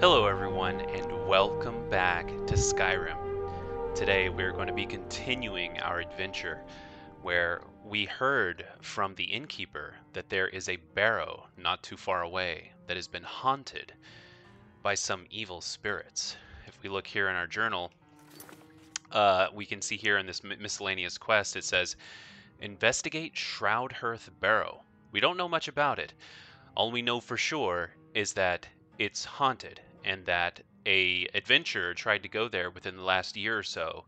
Hello everyone and welcome back to Skyrim. Today we're going to be continuing our adventure where we heard from the innkeeper that there is a barrow not too far away that has been haunted by some evil spirits. If we look here in our journal, we can see here in this miscellaneous quest it says, investigate Shroud Hearth Barrow. We don't know much about it. All we know for sure is that it's haunted and that a adventurer tried to go there within the last year or so.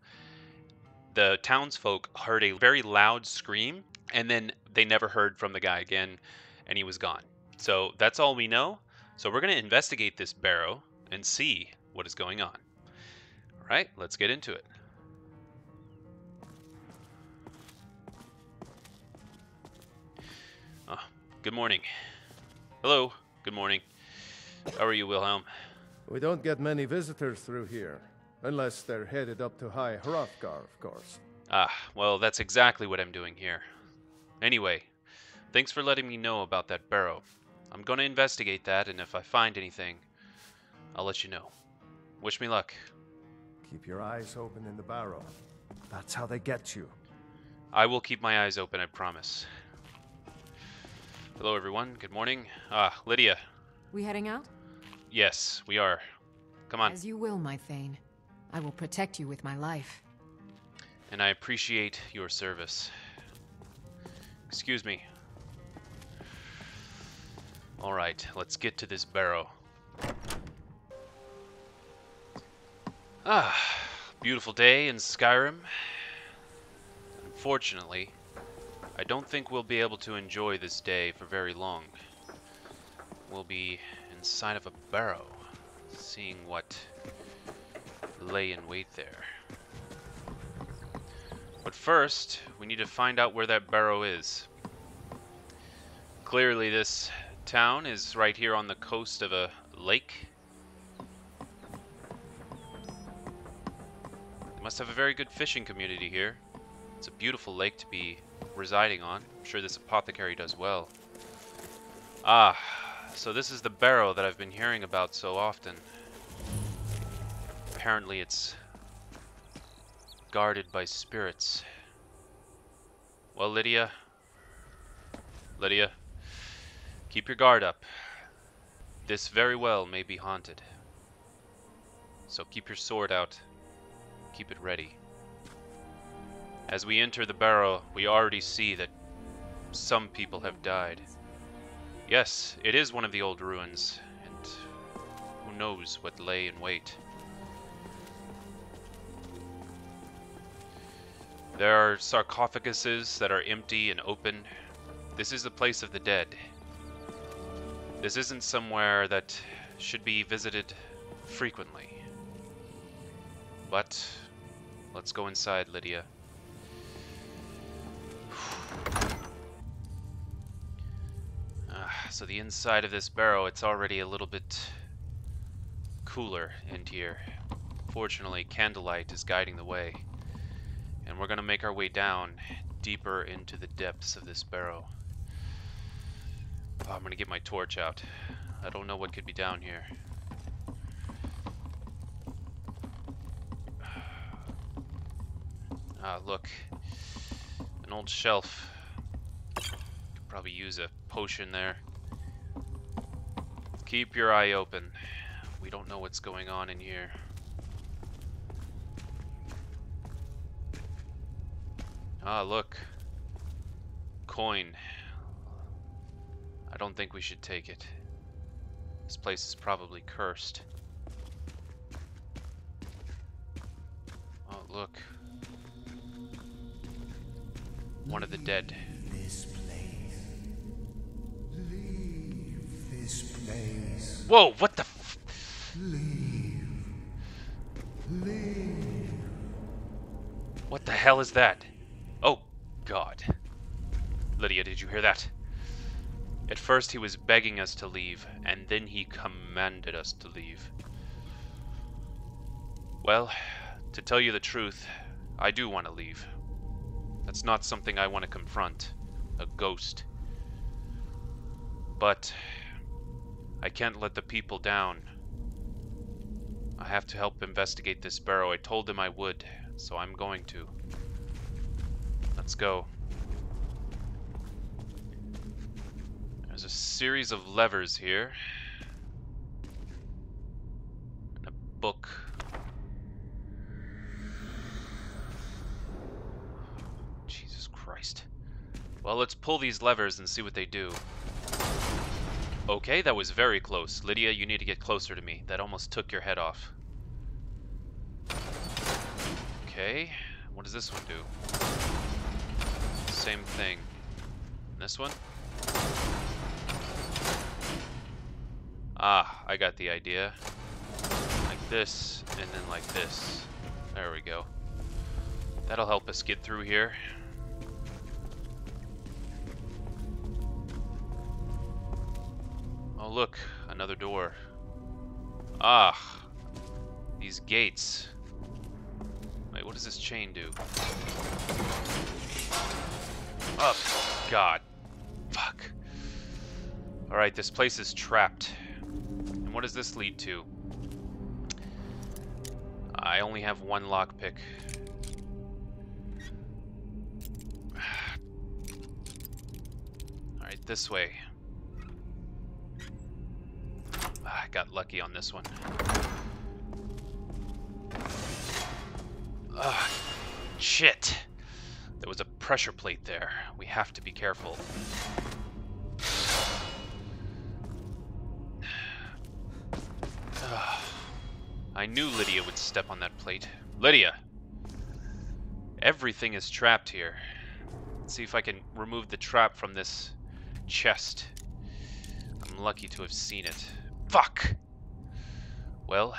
The townsfolk heard a very loud scream and then they never heard from the guy again and he was gone. So that's all we know. So we're going to investigate this barrow and see what is going on. All right, let's get into it. Oh, good morning. Hello, good morning. How are you, Wilhelm? We don't get many visitors through here, unless they're headed up to High Hrothgar, of course. Ah, well, that's exactly what I'm doing here. Anyway, thanks for letting me know about that barrow. I'm going to investigate that, and if I find anything, I'll let you know. Wish me luck. Keep your eyes open in the barrow. That's how they get you. I will keep my eyes open, I promise. Hello, everyone. Good morning. Ah, Lydia. We heading out? Yes, we are. Come on. As you will, my Thane. I will protect you with my life. And I appreciate your service. Excuse me. Alright, let's get to this barrow. Ah, beautiful day in Skyrim. Unfortunately, I don't think we'll be able to enjoy this day for very long. We'll be inside of a barrow, seeing what lay in wait there. But first, we need to find out where that barrow is. Clearly this town is right here on the coast of a lake. They must have a very good fishing community here. It's a beautiful lake to be residing on. I'm sure this apothecary does well. Ah, so this is the barrow that I've been hearing about so often. Apparently it's guarded by spirits. Well, Lydia, keep your guard up. This very well may be haunted. So keep your sword out. Keep it ready. As we enter the barrow, we already see that some people have died. Yes, it is one of the old ruins, and who knows what lay in wait. There are sarcophaguses that are empty and open. This is the place of the dead. This isn't somewhere that should be visited frequently. But let's go inside, Lydia. So the inside of this barrow, it's already a little bit cooler in here. Fortunately, candlelight is guiding the way. And we're going to make our way down deeper into the depths of this barrow. Oh, I'm going to get my torch out. I don't know what could be down here. Ah, look. An old shelf. Could probably use a potion there. Keep your eye open. We don't know what's going on in here. Ah, look. Coin. I don't think we should take it. This place is probably cursed. Oh, look. One of the dead. This place. Leave this place. Whoa, what the f— Leave. Leave. What the hell is that? Oh, God. Lydia, did you hear that? At first he was begging us to leave, and then he commanded us to leave. Well, to tell you the truth, I do want to leave. That's not something I want to confront. A ghost. But I can't let the people down. I have to help investigate this barrow. I told him I would, so I'm going to. Let's go. There's a series of levers here. And a book. Jesus Christ. Well, let's pull these levers and see what they do. Okay, that was very close. Lydia, you need to get closer to me. That almost took your head off. Okay, what does this one do? Same thing. This one? Ah, I got the idea. Like this, and then like this. There we go. That'll help us get through here. Oh look, another door. Ah, these gates. Wait, what does this chain do? Oh, God. Fuck. Alright, this place is trapped. And what does this lead to? I only have one lockpick. Alright, this way. I got lucky on this one. Shit! There was a pressure plate there. We have to be careful. I knew Lydia would step on that plate. Lydia! Everything is trapped here. Let's see if I can remove the trap from this chest. I'm lucky to have seen it. Fuck! Well,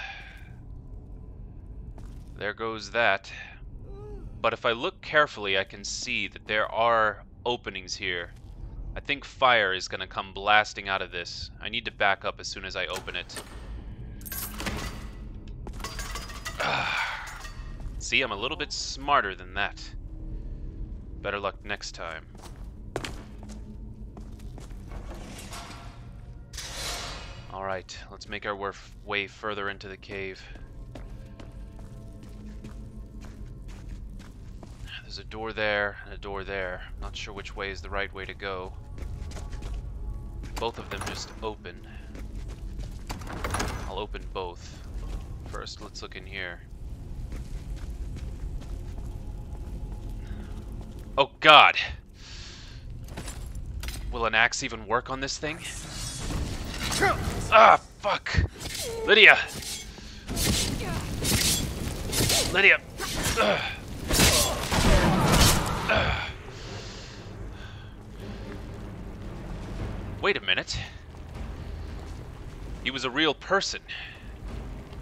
there goes that. But if I look carefully, I can see that there are openings here. I think fire is going to come blasting out of this. I need to back up as soon as I open it. See, I'm a little bit smarter than that. Better luck next time. Alright, let's make our way further into the cave. There's a door there and a door there. Not sure which way is the right way to go. Both of them just open. I'll open both. First, let's look in here. Oh God! Will an axe even work on this thing? Ah, fuck! Lydia! Lydia! Wait a minute. He was a real person.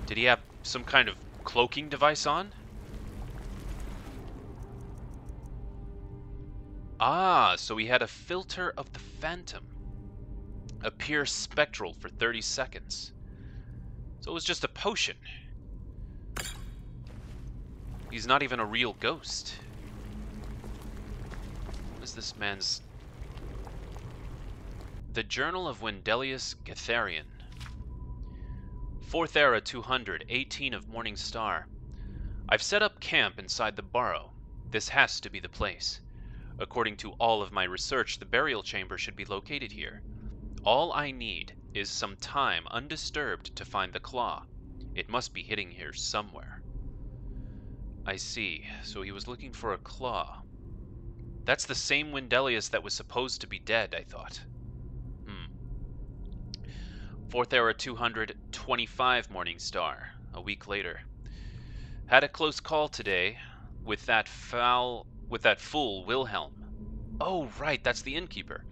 Did he have some kind of cloaking device on? Ah, so he had a filter of the phantom. Appear spectral for 30 seconds. So it was just a potion. He's not even a real ghost. What is this man's... The Journal of Wyndelius Gatharian. 4th Era 200, 18 of Morning Star. I've set up camp inside the burrow. This has to be the place. According to all of my research, the burial chamber should be located here. All I need is some time undisturbed to find the claw. It must be hidden here somewhere. I see. So he was looking for a claw. That's the same Wyndelius that was supposed to be dead, I thought. 4th Era 225 Morning Star, a week later. Had a close call today with that fool Wilhelm. Oh, right, that's the innkeeper.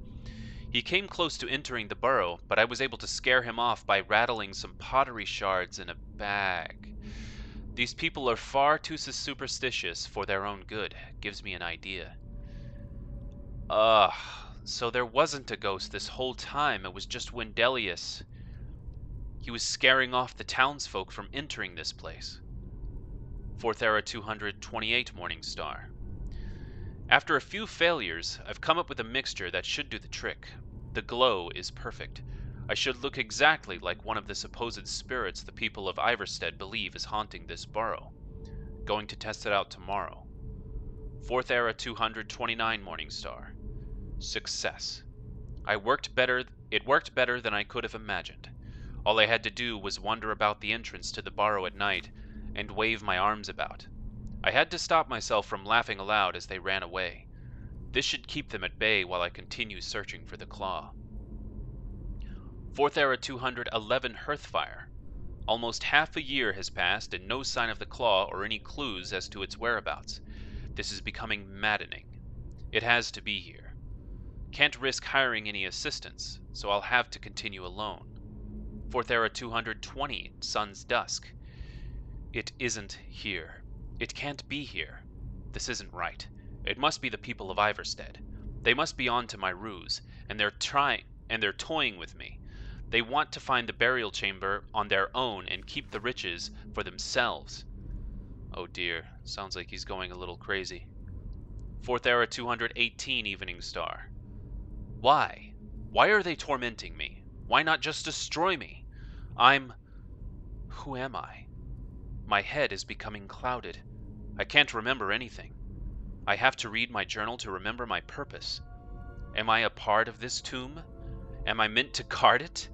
He came close to entering the burrow, but I was able to scare him off by rattling some pottery shards in a bag. These people are far too superstitious for their own good. Gives me an idea. So there wasn't a ghost this whole time. It was just Wyndelius. He was scaring off the townsfolk from entering this place. 4th Era 228 Morning Star. After a few failures, I've come up with a mixture that should do the trick. The glow is perfect. I should look exactly like one of the supposed spirits the people of Iverstead believe is haunting this burrow. Going to test it out tomorrow. 4th Era 229 Morningstar. Success. It worked better than I could have imagined. All I had to do was wander about the entrance to the burrow at night and wave my arms about. I had to stop myself from laughing aloud as they ran away. This should keep them at bay while I continue searching for the claw. 4th Era 211 Hearthfire. Almost half a year has passed and no sign of the claw or any clues as to its whereabouts. This is becoming maddening. It has to be here. Can't risk hiring any assistance, so I'll have to continue alone. 4th Era 220 Sun's Dusk. It isn't here. It can't be here. This isn't right. It must be the people of Iverstead. They must be on to my ruse, and they're toying with me. They want to find the burial chamber on their own and keep the riches for themselves. Oh dear, sounds like he's going a little crazy. 4th Era 218 Evening Star. Why? Why are they tormenting me? Why not just destroy me? Who am I? My head is becoming clouded. I can't remember anything. I have to read my journal to remember my purpose. Am I a part of this tomb? Am I meant to guard it?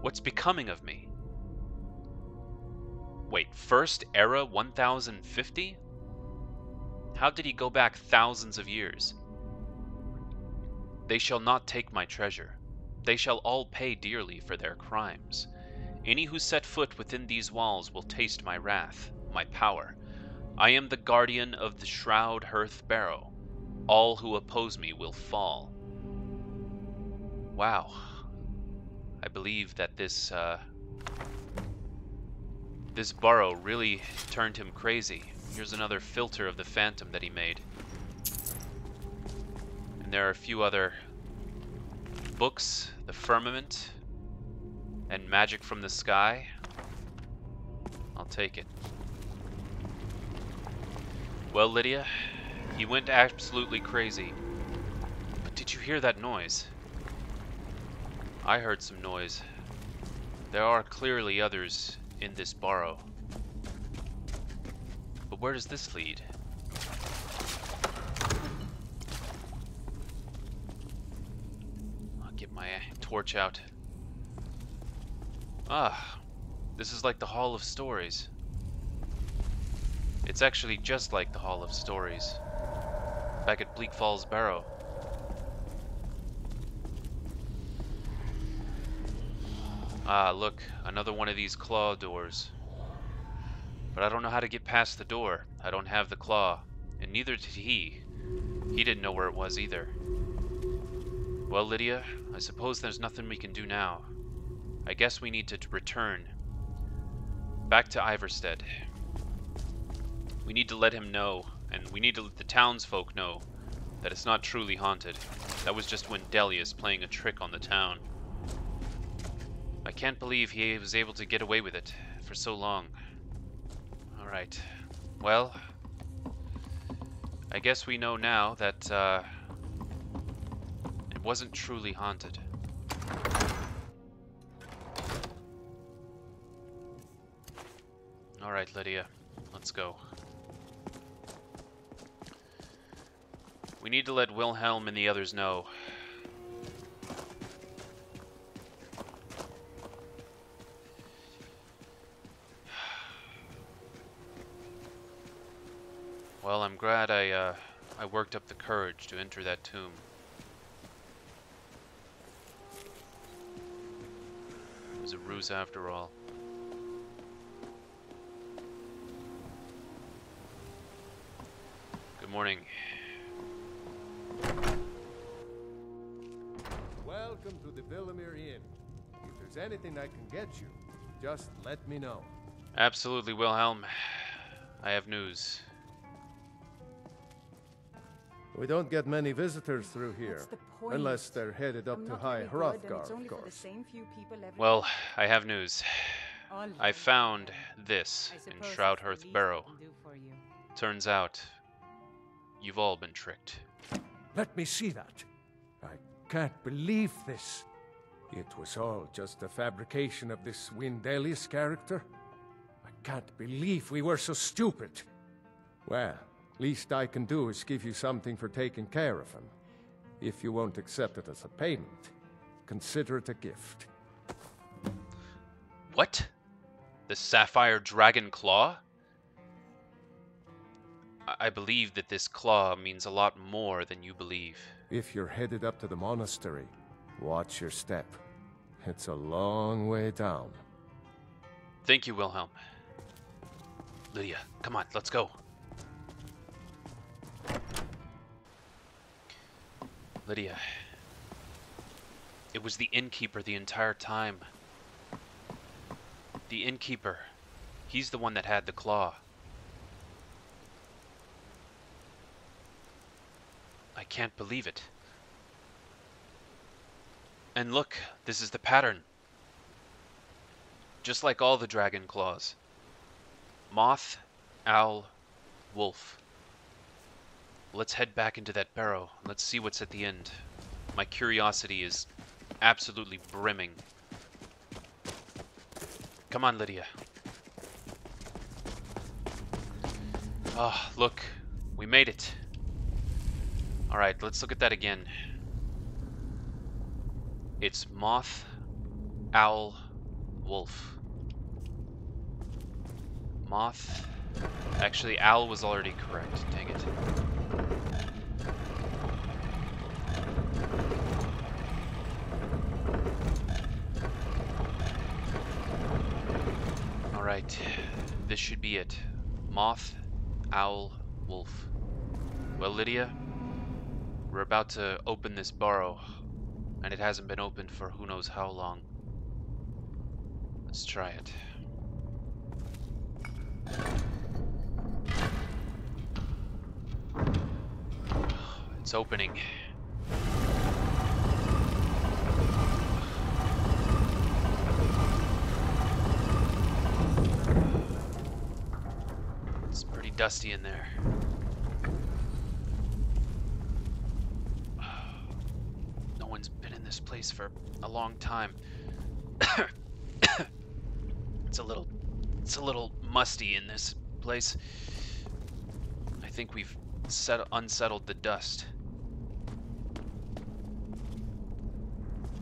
What's becoming of me? Wait, 1st Era 1050? How did he go back thousands of years? They shall not take my treasure. They shall all pay dearly for their crimes. Any who set foot within these walls will taste my wrath, my power. I am the guardian of the Shroud Hearth Barrow. All who oppose me will fall. Wow. I believe that this burrow really turned him crazy. Here's another filter of the Phantom that he made. And there are a few other books, the Firmament, and Magic from the Sky. I'll take it. Well, Lydia, he went absolutely crazy. But did you hear that noise? I heard some noise. There are clearly others in this burrow. But where does this lead? I'll get my torch out. Ah, this is like the Hall of Stories. It's actually just like the Hall of Stories, back at Bleak Falls Barrow. Ah, look, another one of these claw doors. But I don't know how to get past the door. I don't have the claw, and neither did he. He didn't know where it was either. Well, Lydia, I suppose there's nothing we can do now. I guess we need to return back to Iverstead. We need to let him know, and we need to let the townsfolk know that it's not truly haunted. That was just Wyndelius playing a trick on the town. I can't believe he was able to get away with it for so long. Alright. Well, I guess we know now that it wasn't truly haunted. Alright, Lydia. Let's go. We need to let Wilhelm and the others know. Well, I'm glad I worked up the courage to enter that tomb. It was a ruse after all. Good morning. Welcome to the Villamere Inn. If there's anything I can get you, just let me know. Absolutely, Wilhelm. I have news. We don't get many visitors through here, What's the point? unless they're headed up I'm to not High very good, and Hrothgar, it's only of for the course. same few people every Well, day. I have news. All I right. found this I in suppose Shroud that's the Hearth least Barrow. I can do for you. Turns out, you've all been tricked. Let me see that. I can't believe this. It was all just a fabrication of this Wyndelius character? I can't believe we were so stupid. Well, least I can do is give you something for taking care of him. If you won't accept it as a payment, consider it a gift. What? The Sapphire Dragon Claw? I believe that this claw means a lot more than you believe. If you're headed up to the monastery, watch your step. It's a long way down. Thank you, Wilhelm. Lydia, come on, let's go. Lydia. It was the innkeeper the entire time. The innkeeper. He's the one that had the claw. I can't believe it. And look, this is the pattern. Just like all the dragon claws. Moth, owl, wolf. Let's head back into that barrow. Let's see what's at the end. My curiosity is absolutely brimming. Come on, Lydia. Oh, look. We made it. Alright, let's look at that again. It's moth, owl, wolf. Moth. Actually, owl was already correct. Dang it. Alright. This should be it. Moth, owl, wolf. Well, Lydia, we're about to open this burrow, and it hasn't been opened for who knows how long. Let's try it. It's opening. It's pretty dusty in there. No one's been in this place for a long time. It's a little musty in this place. I think we've unsettled the dust.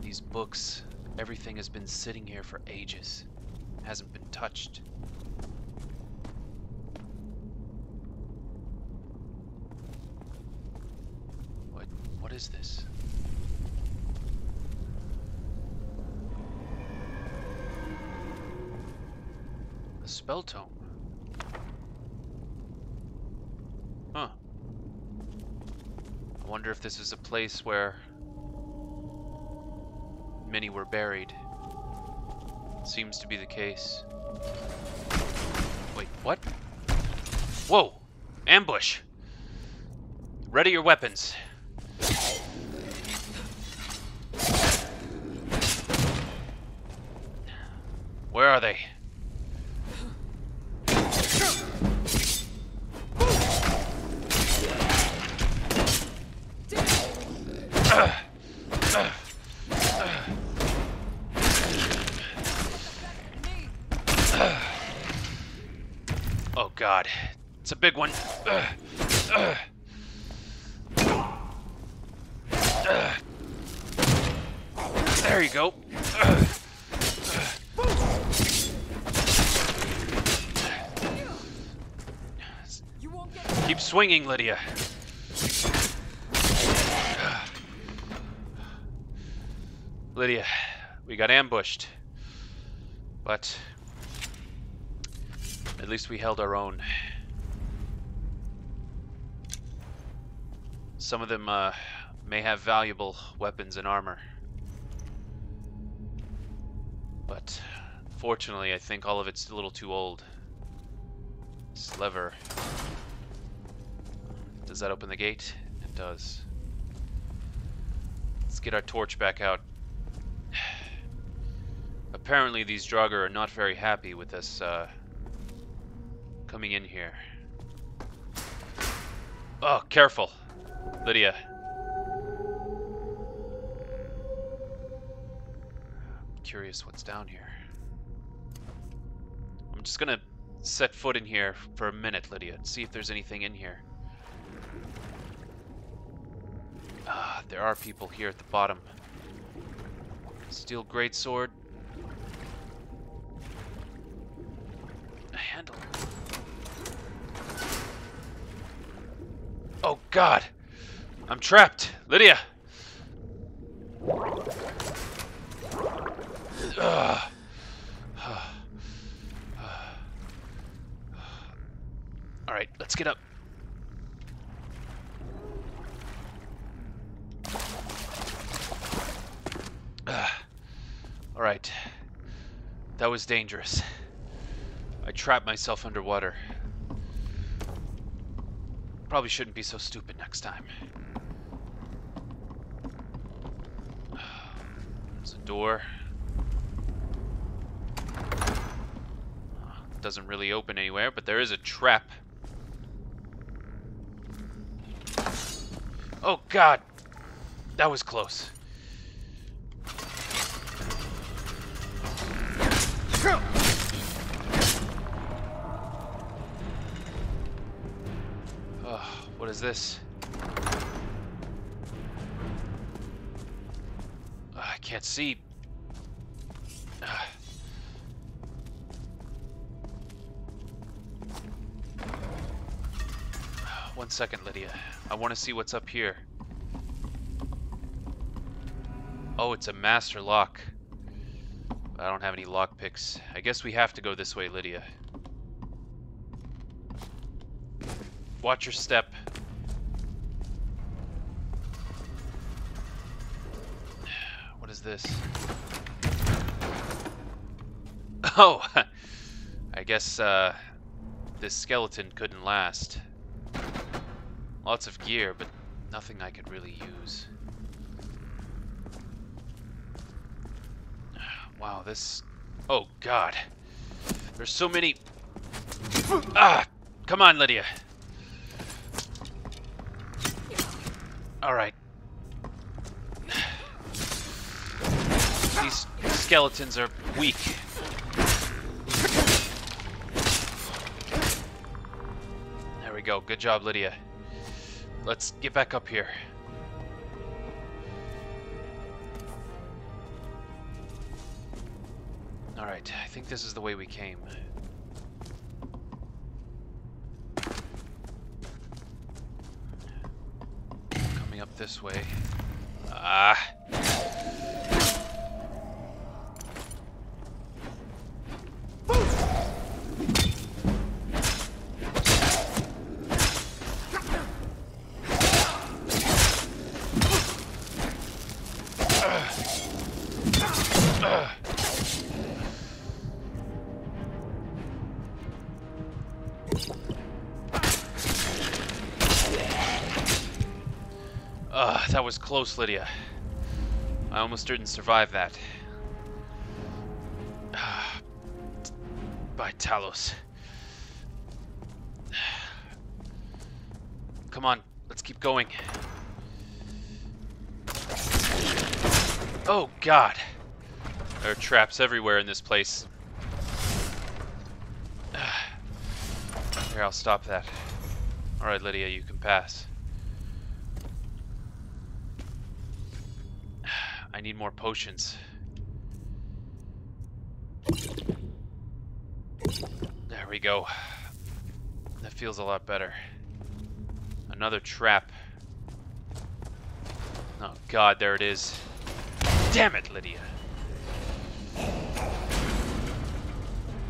These books, everything has been sitting here for ages. Hasn't been touched. What is this? A spell tome. Huh. I wonder if this is a place where many were buried. Seems to be the case. Wait, what? Whoa! Ambush! Ready your weapons. Where are they? Oh God, it's a big one. There you go. Keep swinging, Lydia. Lydia, we got ambushed. But at least we held our own. Some of them may have valuable weapons and armor. But fortunately, I think all of it's a little too old. This lever. Does that open the gate? It does. Let's get our torch back out. Apparently these Draugr are not very happy with us coming in here. Oh, careful, Lydia. curious what's down here. I'm just gonna set foot in here for a minute, Lydia, and see if there's anything in here. Ah, there are people here at the bottom. Steel greatsword. A handle. Oh God! I'm trapped! Lydia! Alright, let's get up. Alright. That was dangerous. I trapped myself underwater. Probably shouldn't be so stupid next time. There's a door. Doesn't really open anywhere, but there is a trap. Oh God! That was close. Oh, what is this? I can't see. One second, Lydia. I want to see what's up here. Oh, it's a master lock. I don't have any lockpicks. I guess we have to go this way, Lydia. Watch your step. What is this? Oh! I guess, this skeleton couldn't last. Lots of gear, but nothing I could really use. Wow, this... Oh, God. There's so many... Ah! Come on, Lydia. Alright. These skeletons are weak. There we go. Good job, Lydia. Let's get back up here. Alright, I think this is the way we came. Coming up this way. Ah! That was close, Lydia. I almost didn't survive that. By Talos. Come on, let's keep going. Oh, God. There are traps everywhere in this place. Here, I'll stop that. Alright, Lydia, you can pass. I need more potions. There we go. That feels a lot better. Another trap. Oh God, there it is. Damn it, Lydia.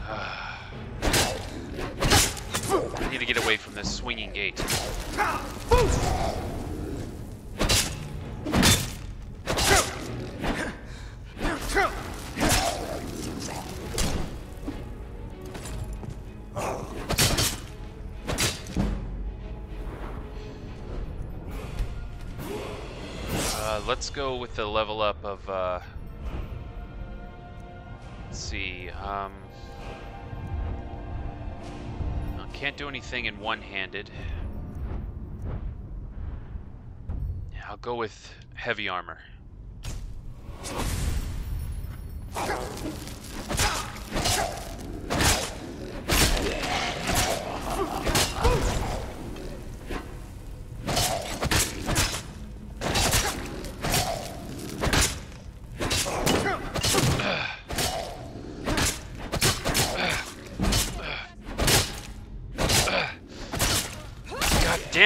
I need to get away from this swinging gate. Let's go with the level up of, let's see, can't do anything in one-handed. Yeah, I'll go with heavy armor.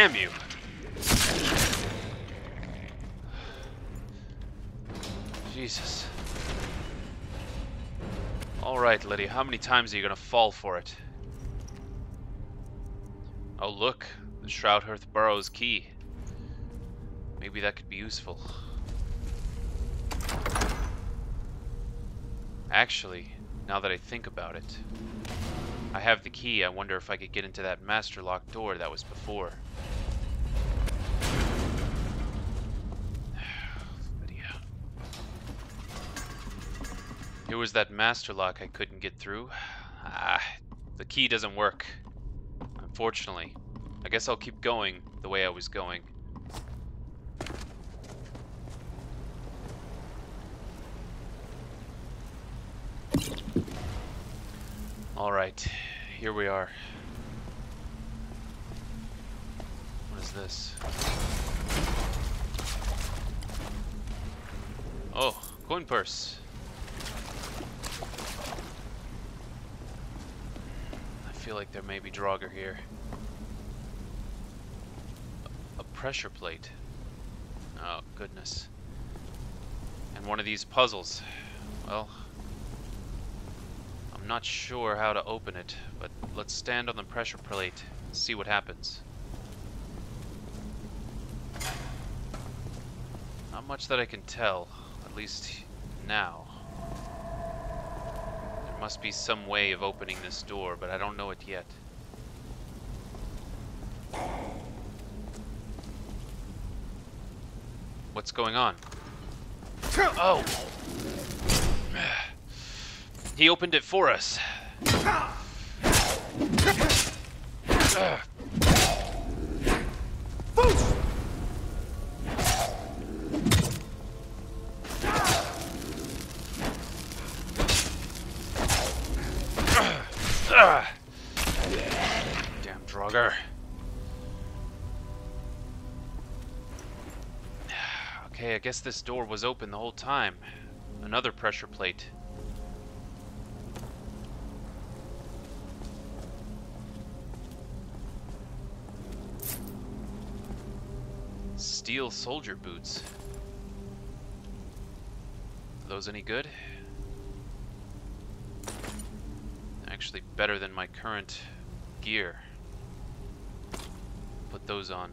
Damn you! Jesus. Alright, Lydia, how many times are you gonna fall for it? Oh, look. The Shroud Hearth Barrow's key. Maybe that could be useful. Actually, now that I think about it, I have the key. I wonder if I could get into that master lock door that was before. Lydia. Here was that master lock I couldn't get through. The key doesn't work. Unfortunately. I guess I'll keep going the way I was going. Alright, here we are. What is this? Oh, coin purse. I feel like there may be Draugr here. A pressure plate. Oh, goodness. And one of these puzzles. Well, I'm not sure how to open it, but let's stand on the pressure plate and see what happens. Not much that I can tell, at least now. There must be some way of opening this door, but I don't know it yet. What's going on? Oh! He opened it for us. Damn Draugr. Okay, I guess this door was open the whole time. Another pressure plate. Steel soldier boots. Are those any good? Actually better than my current gear. Put those on.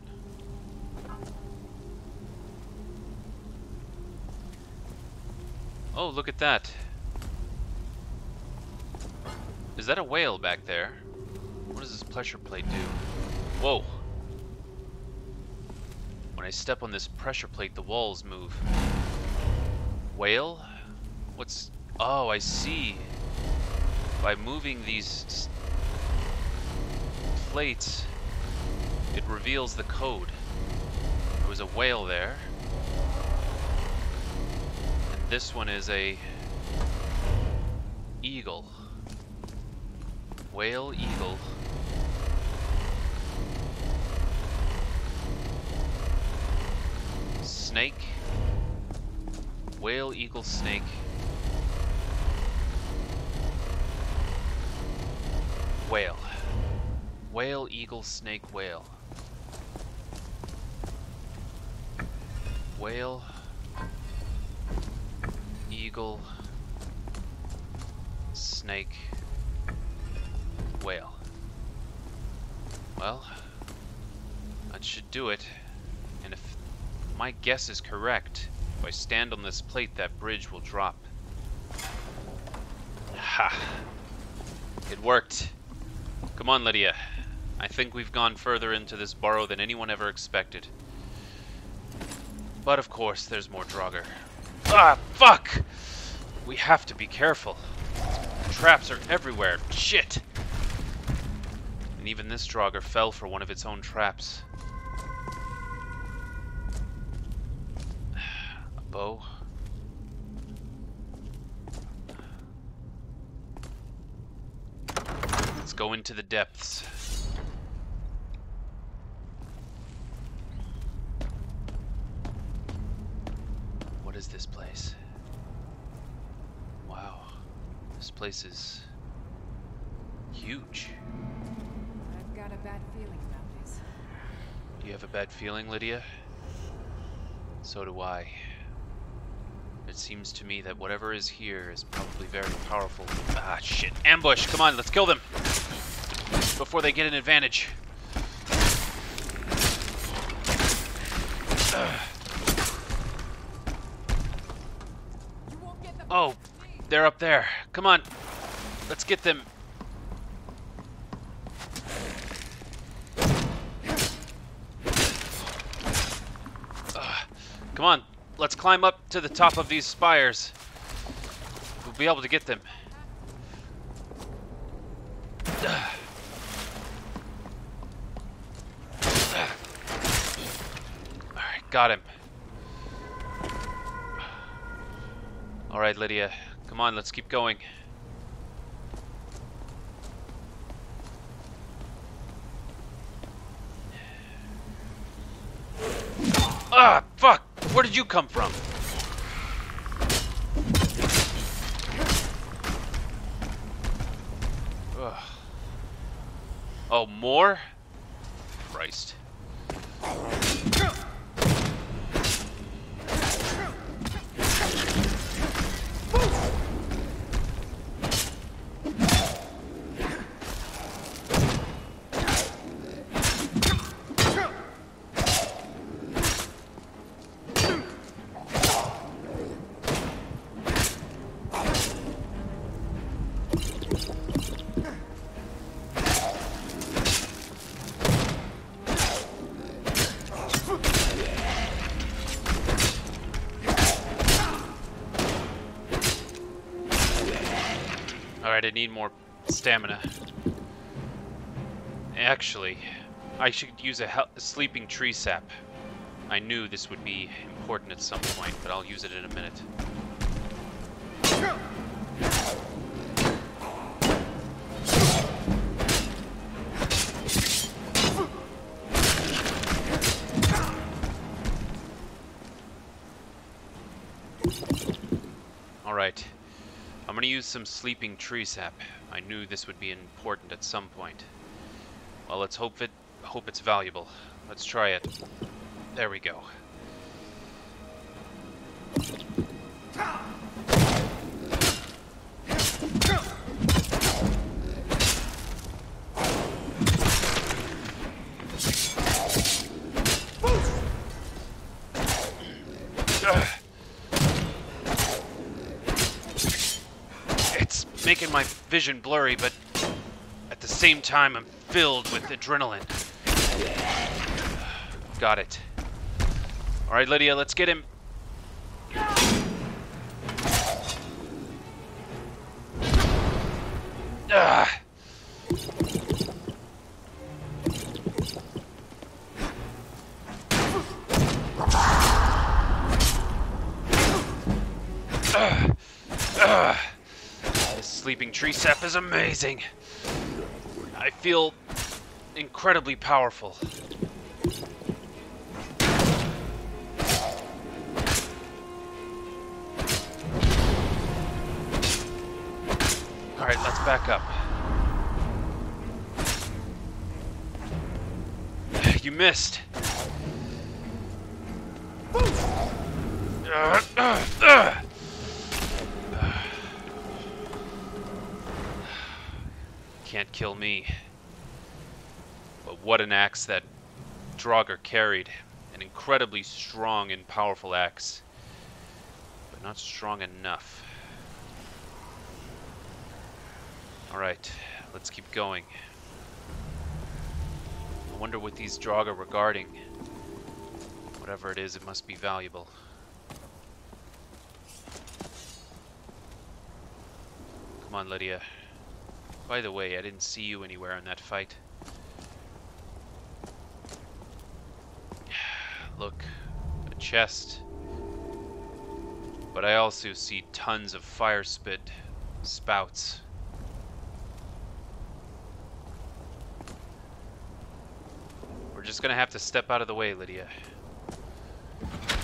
Oh, look at that. Is that a whale back there? What does this pressure plate do? Whoa. When I step on this pressure plate, the walls move. Whale? What's... Oh, I see. By moving these plates, it reveals the code. There was a whale there. And this one is a... eagle. Whale, eagle. Snake. Whale, eagle, snake. Whale. Whale, eagle, snake, whale. Whale. Eagle. Snake. Whale. Well, that should do it. And if my guess is correct, if I stand on this plate, that bridge will drop. Ha! It worked. Come on, Lydia. I think we've gone further into this burrow than anyone ever expected. But of course, there's more Draugr. Ah, fuck! We have to be careful. Traps are everywhere. Shit! And even this Draugr fell for one of its own traps. A bow. Let's go into the depths. What is this place? Wow. This place is huge. I've got a bad feeling about this. Do you have a bad feeling, Lydia? So do I. It seems to me that whatever is here is probably very powerful. Ah, shit. Ambush! Come on, let's kill them! Before they get an advantage. Oh, they're up there. Come on. Let's get them. Come on. Let's climb up to the top of these spires. We'll be able to get them. Alright, got him. Alright, Lydia. Come on, let's keep going. Ah, fuck! Where did you come from? Ugh. Oh, more? Christ. Alright, I need more stamina. Actually, I should use a sleeping tree sap. I knew this would be important at some point, but I'll use it in a minute. Alright. I'm gonna use some sleeping tree sap. I knew this would be important at some point. Well, let's hope it's valuable. Let's try it. There we go. Making my vision blurry, but at the same time I'm filled with adrenaline. Got it. Alright, Lydia, let's get him. Sleeping tree sap is amazing. I feel incredibly powerful. Alright, let's back up. You missed. Can't kill me. But what an axe that Draugr carried. An incredibly strong and powerful axe. But not strong enough. Alright, let's keep going. I wonder what these Draugr were guarding. Whatever it is, it must be valuable. Come on, Lydia. By the way, I didn't see you anywhere in that fight. Look, a chest. But I also see tons of fire spit spouts. We're just gonna have to step out of the way, Lydia.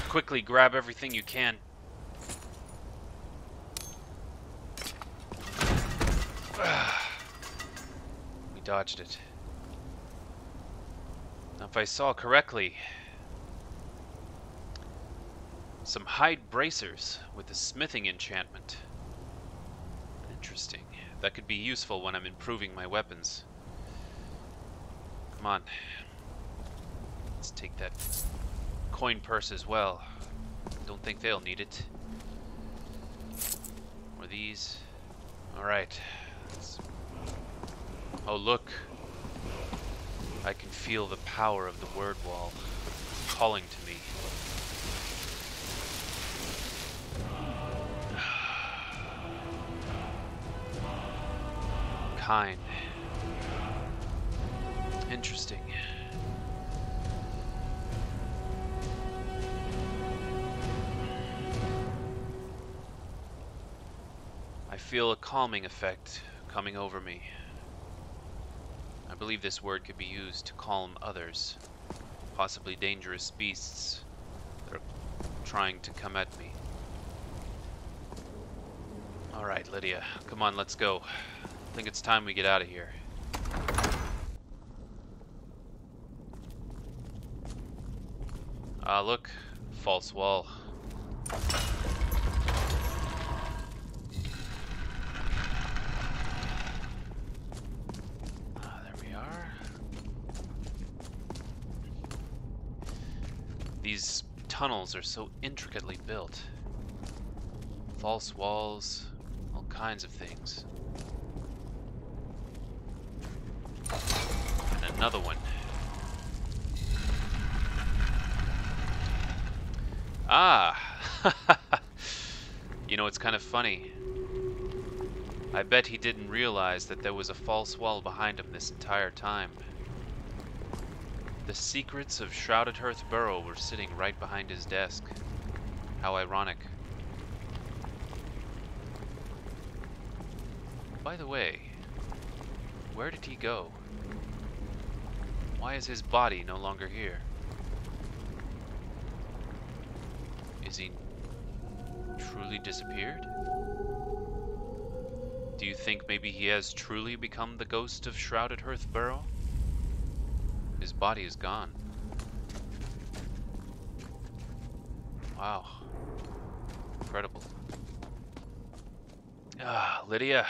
Quickly grab everything you can. Dodged it. If I saw correctly, some hide bracers with a smithing enchantment. Interesting. That could be useful when I'm improving my weapons. Come on. Let's take that coin purse as well. Don't think they'll need it. Or these. Alright. Oh, look. I can feel the power of the word wall calling to me. Kind. Interesting. I feel a calming effect coming over me. I believe this word could be used to calm others, possibly dangerous beasts that are trying to come at me. Alright, Lydia, come on, let's go. I think it's time we get out of here. Ah, look, false wall. There we are. These tunnels are so intricately built. False walls, all kinds of things. And another one. Ah! You know, it's kind of funny. I bet he didn't realize that there was a false wall behind him this entire time. The secrets of Shrouded Hearth Barrow were sitting right behind his desk. How ironic. By the way, where did he go? Why is his body no longer here? Is he truly disappeared? Do you think maybe he has truly become the ghost of Shrouded Hearth Barrow? His body is gone. Wow. Incredible. Ah, Lydia.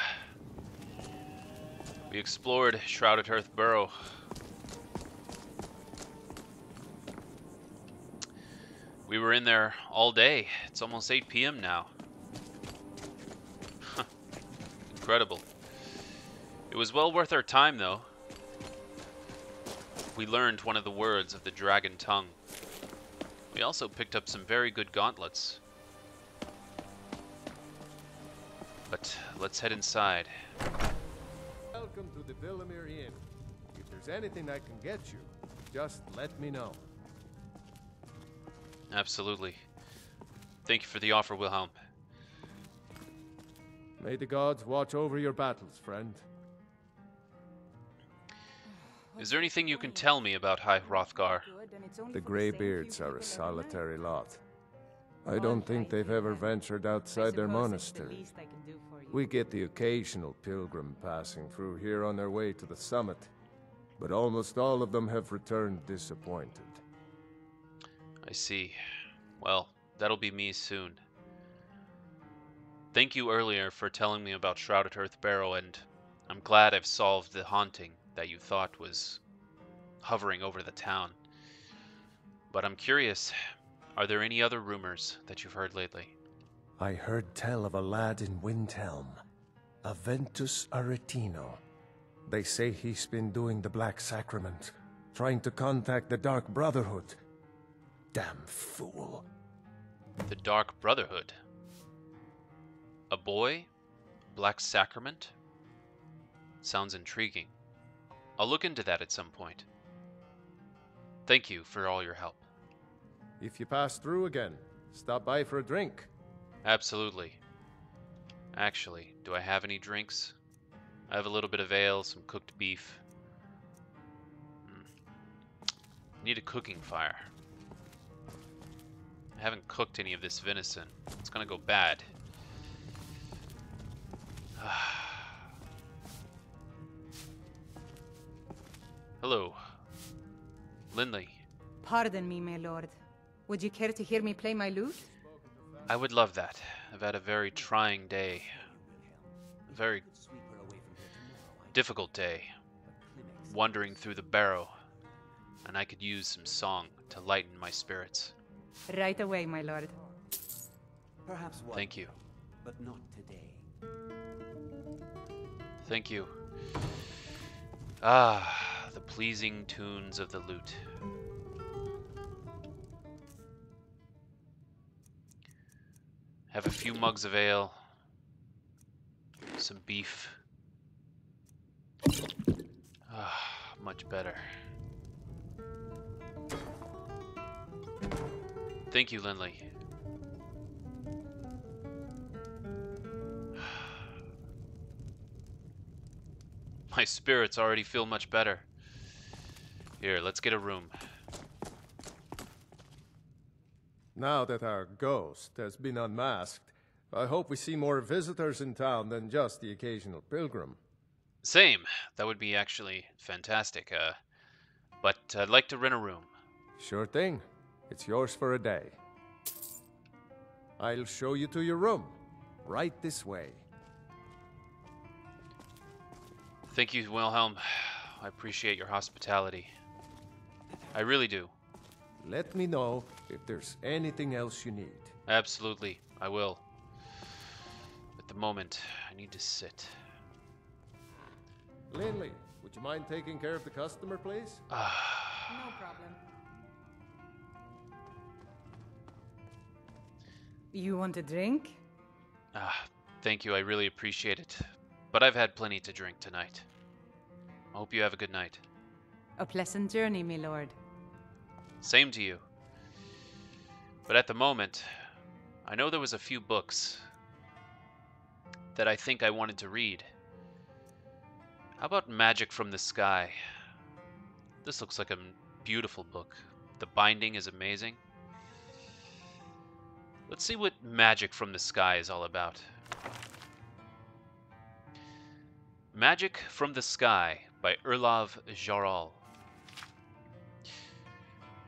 We explored Shrouded Hearth Barrow. We were in there all day. It's almost 8 p.m. now. Incredible. It was well worth our time, though. We learned one of the words of the dragon tongue. We also picked up some very good gauntlets. But let's head inside. Welcome to the Villamere Inn. If there's anything I can get you, just let me know. Absolutely. Thank you for the offer, Wilhelm. May the gods watch over your battles, friend. Is there anything you can tell me about High Hrothgar? The Greybeards are a solitary lot. I don't think they've ever ventured outside their monastery. We get the occasional pilgrim passing through here on their way to the summit, but almost all of them have returned disappointed. I see. Well, that'll be me soon. Thank you earlier for telling me about Shrouded Hearth Barrow, and I'm glad I've solved the haunting that you thought was hovering over the town. But I'm curious, are there any other rumors that you've heard lately? I heard tell of a lad in Windhelm, Aventus Aretino. They say he's been doing the Black Sacrament, trying to contact the Dark Brotherhood. Damn fool. The Dark Brotherhood? A boy? Black Sacrament? Sounds intriguing. I'll look into that at some point. Thank you for all your help. If you pass through again, stop by for a drink. Absolutely. Actually, do I have any drinks? I have a little bit of ale, some cooked beef. Need a cooking fire. I haven't cooked any of this venison. It's gonna go bad. Hello. Lindley, Pardon me, my lord. Would you care to hear me play my lute? I would love that. I've had a very trying day. A very difficult day. Wandering through the barrow. And I could use some song to lighten my spirits. Right away, my lord. Perhaps one, Thank you. but not today. Thank you. Ah, the pleasing tunes of the lute. Have a few mugs of ale. Some beef. Ah, much better. Thank you, Lindley. My spirits already feel much better. Here, let's get a room. Now that our ghost has been unmasked, I hope we see more visitors in town than just the occasional pilgrim. Same. That would be actually fantastic. But I'd like to rent a room. Sure thing. It's yours for a day. I'll show you to your room. Right this way. Thank you, Wilhelm. I appreciate your hospitality. I really do. Let me know if there's anything else you need. Absolutely, I will. At the moment, I need to sit. Lindley, would you mind taking care of the customer, please? No problem. You want a drink? Thank you, I really appreciate it. But I've had plenty to drink tonight. I hope you have a good night. A pleasant journey, my lord. Same to you. But at the moment, I know there was a few books that I think I wanted to read. How about Magic from the Sky? This looks like a beautiful book. The binding is amazing. Let's see what Magic from the Sky is all about. Magic from the Sky by Erlov Jarl.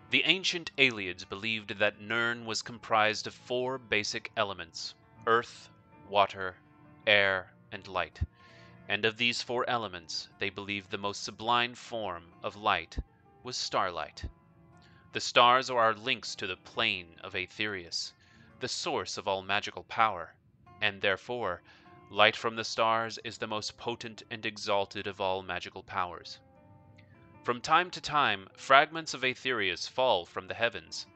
The ancient Aelids believed that Nirn was comprised of 4 basic elements: earth, water, air, and light. And of these 4 elements, they believed the most sublime form of light was starlight. The stars are our links to the plane of Aetherius, the source of all magical power, and therefore, light from the stars is the most potent and exalted of all magical powers. From time to time, fragments of Aetherius fall from the heavens.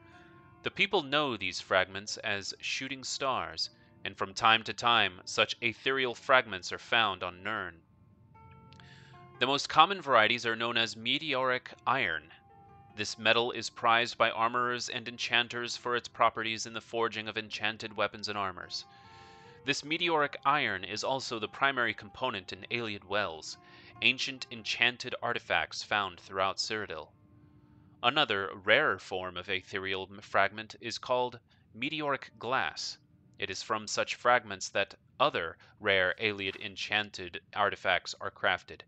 The people know these fragments as shooting stars, and from time to time, such ethereal fragments are found on Nirn. The most common varieties are known as meteoric iron. This metal is prized by armorers and enchanters for its properties in the forging of enchanted weapons and armors. This meteoric iron is also the primary component in Aeliad wells, ancient enchanted artifacts found throughout Cyrodiil. Another, rarer form of ethereal fragment is called meteoric glass. It is from such fragments that other rare Aeliad enchanted artifacts are crafted: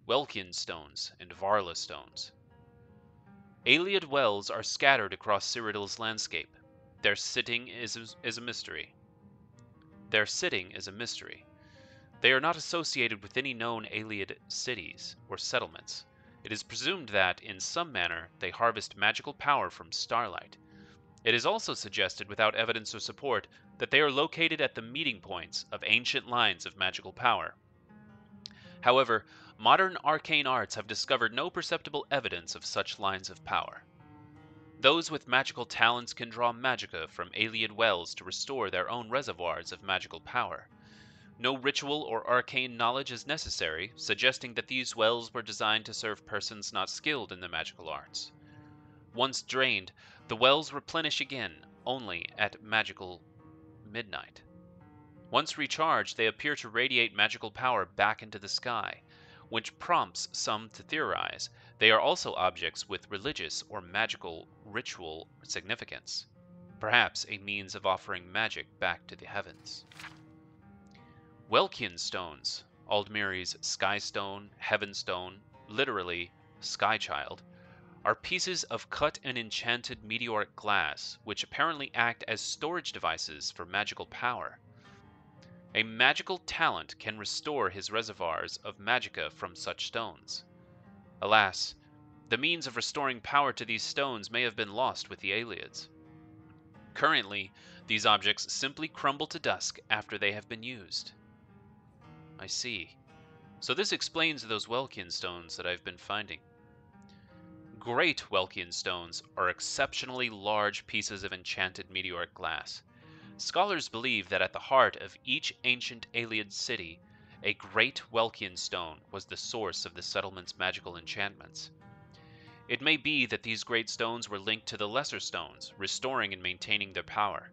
Welkian stones and Varla stones. Aeliad wells are scattered across Cyrodiil's landscape. Their sitting is a mystery. They are not associated with any known Aeliad cities or settlements. It is presumed that, in some manner, they harvest magical power from starlight. It is also suggested, without evidence or support, that they are located at the meeting points of ancient lines of magical power. However, modern arcane arts have discovered no perceptible evidence of such lines of power. Those with magical talents can draw magicka from Aeliad wells to restore their own reservoirs of magical power. No ritual or arcane knowledge is necessary, suggesting that these wells were designed to serve persons not skilled in the magical arts. Once drained, the wells replenish again, only at magical midnight. Once recharged, they appear to radiate magical power back into the sky, which prompts some to theorize they are also objects with religious or magical ritual significance, perhaps a means of offering magic back to the heavens. Welkian stones, Aldmiri's Sky Stone, Heaven Stone, literally Sky Child, are pieces of cut and enchanted meteoric glass, which apparently act as storage devices for magical power. A magical talent can restore his reservoirs of magicka from such stones. Alas, the means of restoring power to these stones may have been lost with the Ayleids. Currently, these objects simply crumble to dust after they have been used. I see. So this explains those Welkian stones that I've been finding. Great Welkian stones are exceptionally large pieces of enchanted meteoric glass. Scholars believe that at the heart of each ancient Ayleid city, a great Welkian stone was the source of the settlement's magical enchantments. It may be that these great stones were linked to the lesser stones, restoring and maintaining their power.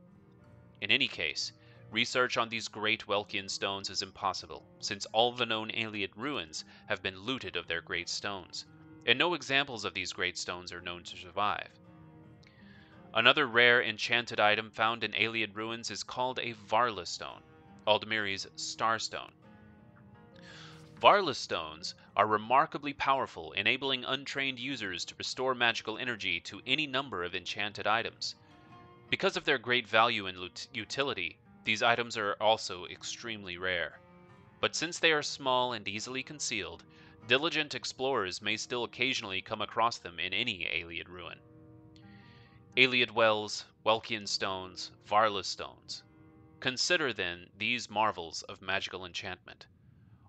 In any case, research on these great Welkian stones is impossible, since all the known Ayleid ruins have been looted of their great stones, and no examples of these great stones are known to survive. Another rare enchanted item found in Ayleid ruins is called a Varla stone, Aldmiri's Starstone. Varla stones are remarkably powerful, enabling untrained users to restore magical energy to any number of enchanted items. Because of their great value and utility, these items are also extremely rare. But since they are small and easily concealed, diligent explorers may still occasionally come across them in any Ayleid ruin. Ayleid wells, Welkian stones, Varla stones. Consider then these marvels of magical enchantment.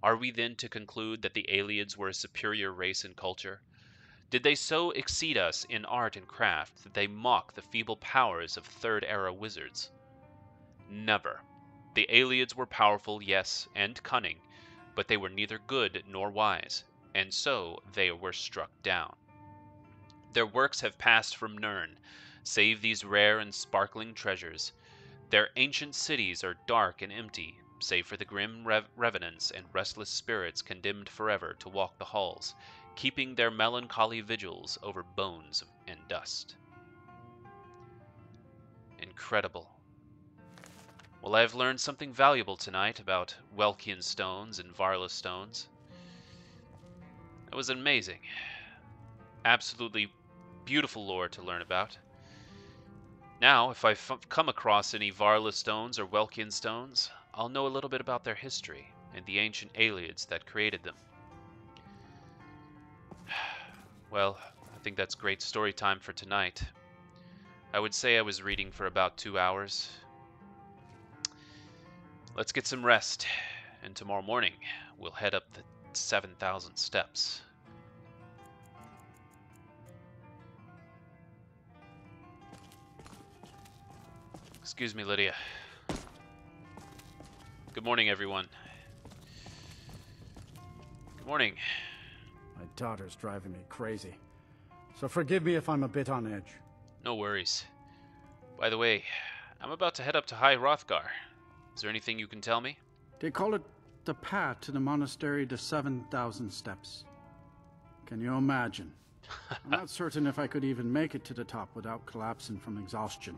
Are we then to conclude that the Ayleids were a superior race in culture? Did they so exceed us in art and craft that they mock the feeble powers of Third-era wizards? Never. The Ayleids were powerful, yes, and cunning, but they were neither good nor wise, and so they were struck down. Their works have passed from Nirn, save these rare and sparkling treasures. Their ancient cities are dark and empty, save for the grim revenants and restless spirits condemned forever to walk the halls, keeping their melancholy vigils over bones and dust. Incredible. Well, I've learned something valuable tonight about Welkian stones and Varla stones. It was amazing. Absolutely beautiful lore to learn about. Now, if I come across any Varla stones or Welkian stones, I'll know a little bit about their history and the ancient Ayleids that created them. Well, I think that's great story time for tonight. I would say I was reading for about 2 hours. Let's get some rest, and tomorrow morning we'll head up the 7,000 steps. Excuse me, Lydia. Good morning, everyone. Good morning. My daughter's driving me crazy, so forgive me if I'm a bit on edge. No worries. By the way, I'm about to head up to High Hrothgar. Is there anything you can tell me? They call it the path to the monastery to 7,000 steps. Can you imagine? I'm not certain if I could even make it to the top without collapsing from exhaustion.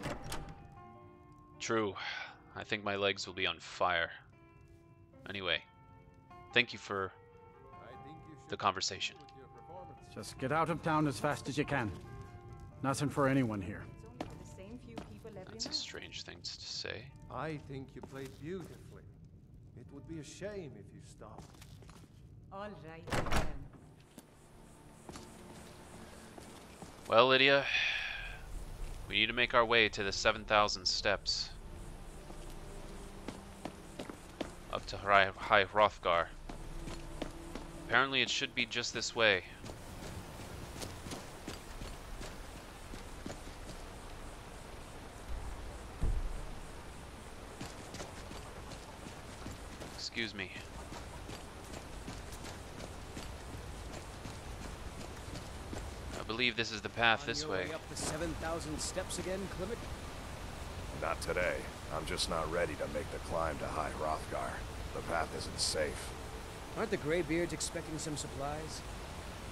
True. I think my legs will be on fire. Anyway, thank you for the conversation. Just get out of town as fast as you can. Nothing for anyone here. That's a strange thing to say. I think you played beautifully. It would be a shame if you stopped. All right, then. Well, Lydia, we need to make our way to the 7,000 steps. Up to High Hrothgar. Apparently it should be just this way. Excuse me. I believe this is the path this way. Up the 7,000 steps again, Clement? Not today. I'm just not ready to make the climb to High Hrothgar. The path isn't safe. Aren't the Greybeards expecting some supplies?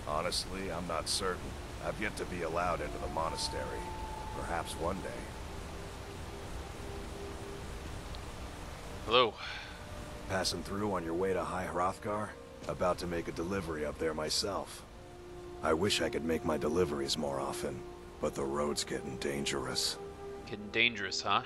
Honestly, I'm not certain. I've yet to be allowed into the monastery. Perhaps one day. Hello. Passing through on your way to High Hrothgar? About to make a delivery up there myself. I wish I could make my deliveries more often, but the road's getting dangerous. Getting dangerous, huh?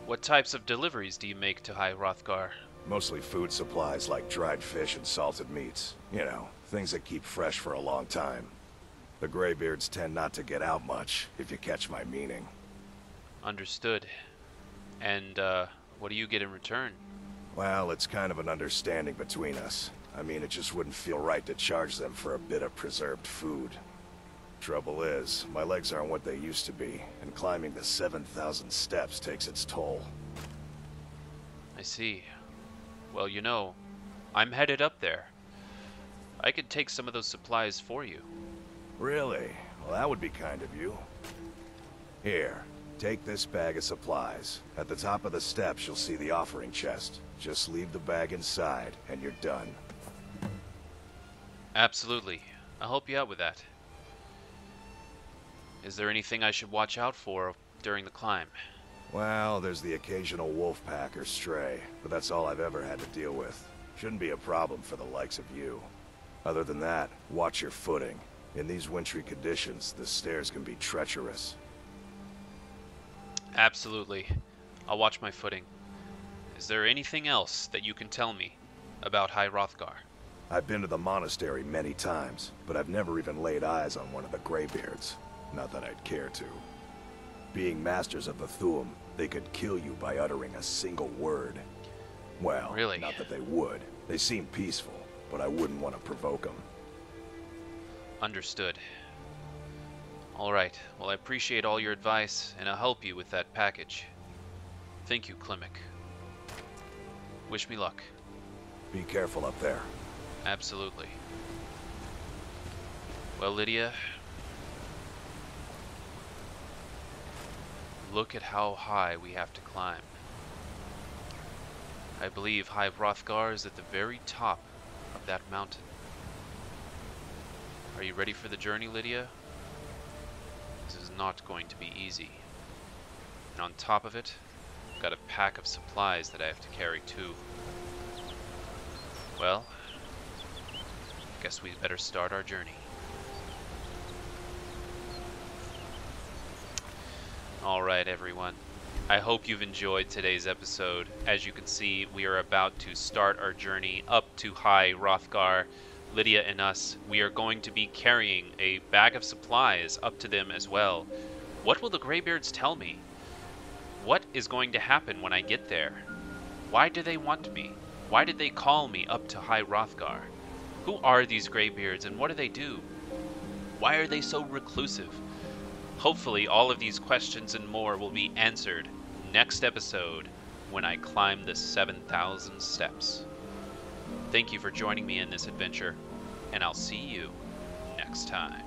What types of deliveries do you make to High Hrothgar? Mostly food supplies like dried fish and salted meats. You know, things that keep fresh for a long time. The Greybeards tend not to get out much, if you catch my meaning. Understood. And, what do you get in return? Well, it's kind of an understanding between us. I mean, it just wouldn't feel right to charge them for a bit of preserved food. Trouble is, my legs aren't what they used to be, and climbing the 7,000 steps takes its toll. I see. Well, you know, I'm headed up there. I could take some of those supplies for you. Really? Well, that would be kind of you. Here, take this bag of supplies. At the top of the steps, you'll see the offering chest. Just leave the bag inside, and you're done. Absolutely. I'll help you out with that. Is there anything I should watch out for during the climb? Well, there's the occasional wolf pack or stray, but that's all I've ever had to deal with. Shouldn't be a problem for the likes of you. Other than that, watch your footing. In these wintry conditions, the stairs can be treacherous. Absolutely. I'll watch my footing. Is there anything else that you can tell me about High Hrothgar? I've been to the monastery many times, but I've never even laid eyes on one of the Greybeards. Not that I'd care to. Being masters of the Thuum, they could kill you by uttering a single word. Well, really? Not that they would. They seem peaceful, but I wouldn't want to provoke them. Understood. Alright, well I appreciate all your advice, and I'll help you with that package. Thank you, Klimek. Wish me luck. Be careful up there. Absolutely. Well, Lydia, look at how high we have to climb. I believe High Hrothgar is at the very top of that mountain. Are you ready for the journey, Lydia? This is not going to be easy. And on top of it, I've got a pack of supplies that I have to carry too. Well, I guess we'd better start our journey. Alright everyone, I hope you've enjoyed today's episode. As you can see, we are about to start our journey up to High Hrothgar. Lydia and us, we are going to be carrying a bag of supplies up to them as well. What will the Greybeards tell me? What is going to happen when I get there? Why do they want me? Why did they call me up to High Hrothgar? Who are these Greybeards and what do they do? Why are they so reclusive? Hopefully all of these questions and more will be answered next episode when I climb the 7,000 steps. Thank you for joining me in this adventure, and I'll see you next time.